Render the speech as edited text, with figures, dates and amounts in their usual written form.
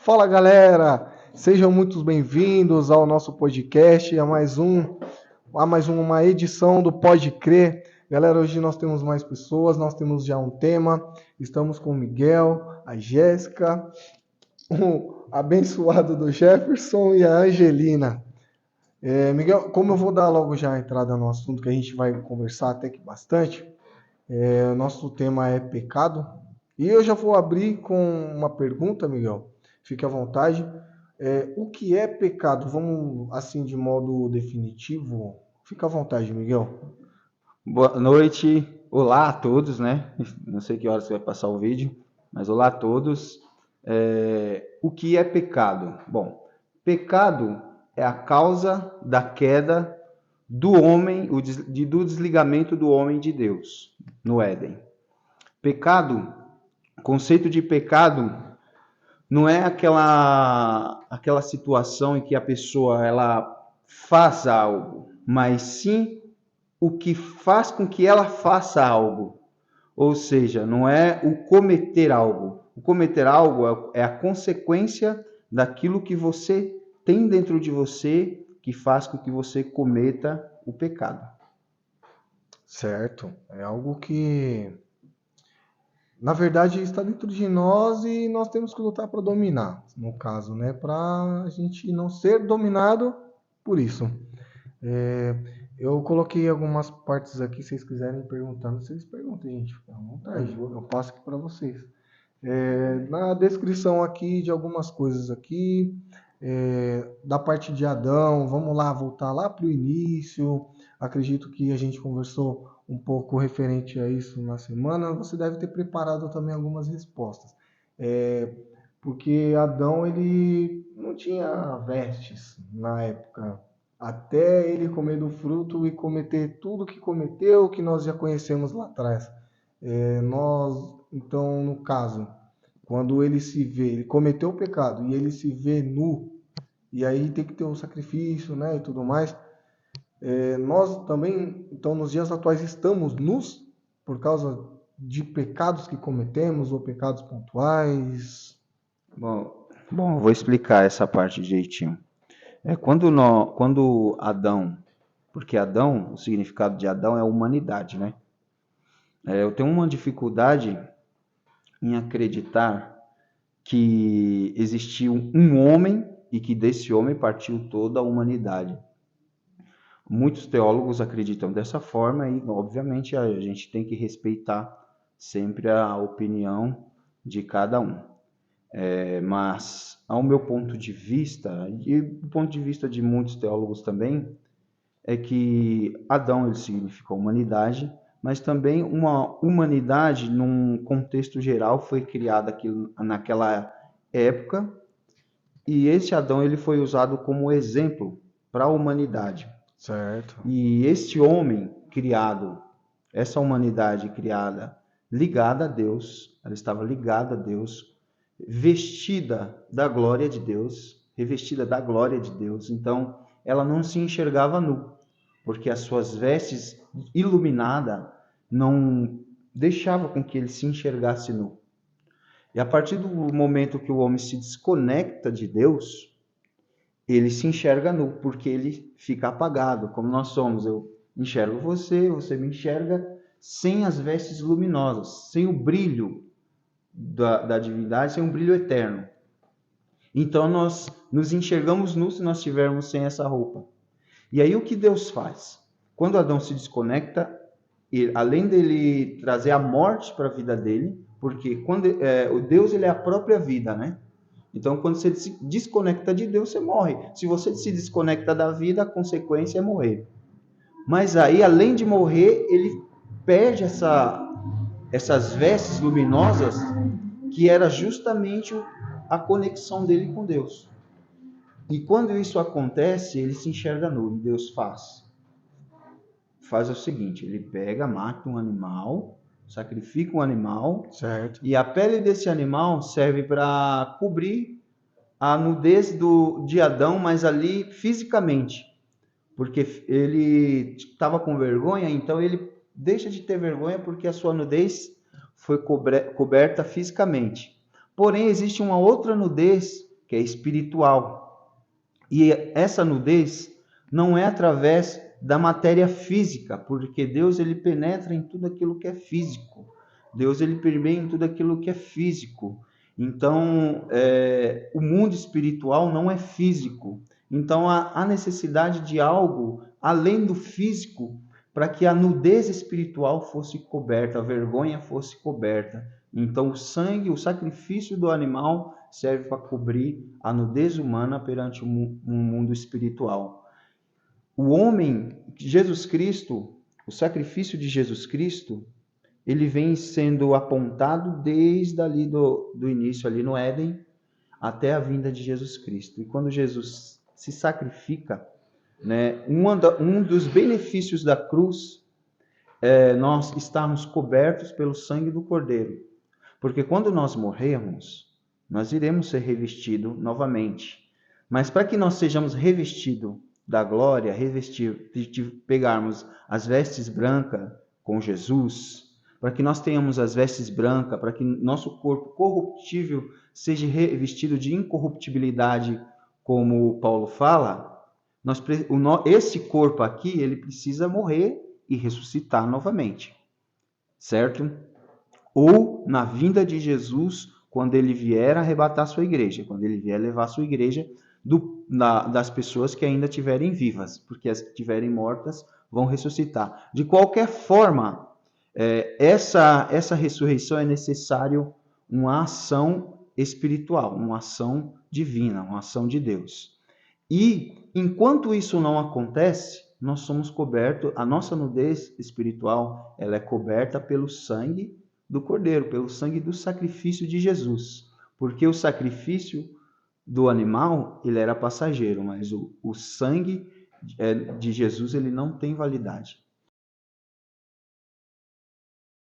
Fala galera, sejam muito bem-vindos ao nosso podcast, a mais uma edição do Pode Crer. Galera, hoje nós temos mais pessoas, nós temos já um tema, estamos com o Miguel, a Jéssica, o abençoado do Jefferson e a Angelina. Miguel, como eu vou dar logo já a entrada no assunto que a gente vai conversar até que bastante, nosso tema é pecado. E eu já vou abrir com uma pergunta, Miguel. Fique à vontade. O que é pecado? Vamos, assim, de modo definitivo. Fique à vontade, Miguel. Boa noite, olá a todos, né? Não sei que horas você vai passar o vídeo, mas olá a todos. O que é pecado? Bom, pecado é a causa da queda do homem, do desligamento do homem de Deus no Éden. Pecado, conceito de pecado não é aquela situação em que a pessoa ela faz algo, mas sim o que faz com que ela faça algo. Ou seja, não é o cometer algo. O cometer algo é a consequência daquilo que você tem dentro de você que faz com que você cometa o pecado. Certo. É algo que, na verdade, está dentro de nós e nós temos que lutar para dominar, no caso, né? Para a gente não ser dominado por isso. Eu coloquei algumas partes aqui, se vocês quiserem perguntando, vocês perguntem, gente, fica à vontade, eu passo aqui para vocês. Na descrição aqui de algumas coisas aqui, da parte de Adão, vamos lá, voltar lá para o início, acredito que a gente conversou um pouco referente a isso na semana, você deve ter preparado também algumas respostas. Porque Adão, ele não tinha vestes na época, até ele comer do fruto e cometer tudo que cometeu, que nós já conhecemos lá atrás. Então, no caso, quando ele se vê, ele cometeu o pecado e ele se vê nu, e aí tem que ter um sacrifício, né, e tudo mais. Nós também, então, nos dias atuais, estamos nus por causa de pecados que cometemos ou pecados pontuais. Bom, eu vou explicar essa parte direitinho. Quando Adão, porque Adão, o significado de Adão é humanidade, né? Eu tenho uma dificuldade em acreditar que existiu um homem e que desse homem partiu toda a humanidade. Muitos teólogos acreditam dessa forma e, obviamente, a gente tem que respeitar sempre a opinião de cada um. Mas, ao meu ponto de vista, e do ponto de vista de muitos teólogos também, é que Adão ele significa humanidade, mas também uma humanidade, num contexto geral, foi criada naquela época, e esse Adão ele foi usado como exemplo para a humanidade. Certo. E este homem criado, essa humanidade criada, ligada a Deus, ela estava ligada a Deus, vestida da glória de Deus, revestida da glória de Deus, então ela não se enxergava nu, porque as suas vestes iluminadas não deixavam com que ele se enxergasse nu. E a partir do momento que o homem se desconecta de Deus, ele se enxerga nu, porque ele fica apagado, como nós somos. Eu enxergo você, você me enxerga sem as vestes luminosas, sem o brilho da divindade, sem um brilho eterno. Então nós nos enxergamos nus se nós estivermos sem essa roupa. E aí o que Deus faz? Quando Adão se desconecta, além dele trazer a morte para a vida dele, porque o Deus ele é a própria vida, né? Então quando você se desconecta de Deus, você morre. Se você se desconecta da vida, a consequência é morrer. Mas aí, além de morrer, ele perde essas vestes luminosas, que era justamente a conexão dele com Deus. E quando isso acontece, ele se enxerga nu. E Deus faz o seguinte: ele pega, mata um animal, sacrifica um animal, Certo. e a pele desse animal serve para cobrir a nudez de Adão, mas ali fisicamente, porque ele estava com vergonha, então ele deixa de ter vergonha porque a sua nudez foi coberta fisicamente. Porém, existe uma outra nudez que é espiritual. E essa nudez não é através da matéria física, porque Deus ele penetra em tudo aquilo que é físico. Deus ele permeia em tudo aquilo que é físico. Então, o mundo espiritual não é físico. Então, há necessidade de algo além do físico para que a nudez espiritual fosse coberta, a vergonha fosse coberta. Então, o sangue, o sacrifício do animal serve para cobrir a nudez humana perante um mundo espiritual. O homem, Jesus Cristo, o sacrifício de Jesus Cristo, ele vem sendo apontado desde ali do início, ali no Éden, até a vinda de Jesus Cristo. E quando Jesus se sacrifica, né, um dos benefícios da cruz é nós estarmos cobertos pelo sangue do Cordeiro. Porque quando nós morrermos, nós iremos ser revestidos novamente. Mas para que nós sejamos revestidos da glória, de pegarmos as vestes brancas com Jesus, para que nós tenhamos as vestes brancas, para que nosso corpo corruptível seja revestido de incorruptibilidade, como Paulo fala, esse corpo aqui, ele precisa morrer e ressuscitar novamente, certo? Ou na vinda de Jesus, quando ele vier arrebatar sua igreja, quando ele vier levar sua igreja das pessoas que ainda estiverem vivas, porque as que estiverem mortas vão ressuscitar. De qualquer forma, essa ressurreição é necessário uma ação espiritual, uma ação divina, uma ação de Deus. E enquanto isso não acontece, nós somos cobertos, a nossa nudez espiritual, ela é coberta pelo sangue do Cordeiro, pelo sangue do sacrifício de Jesus. Porque o sacrifício do animal, ele era passageiro, mas o sangue de Jesus, ele não tem validade.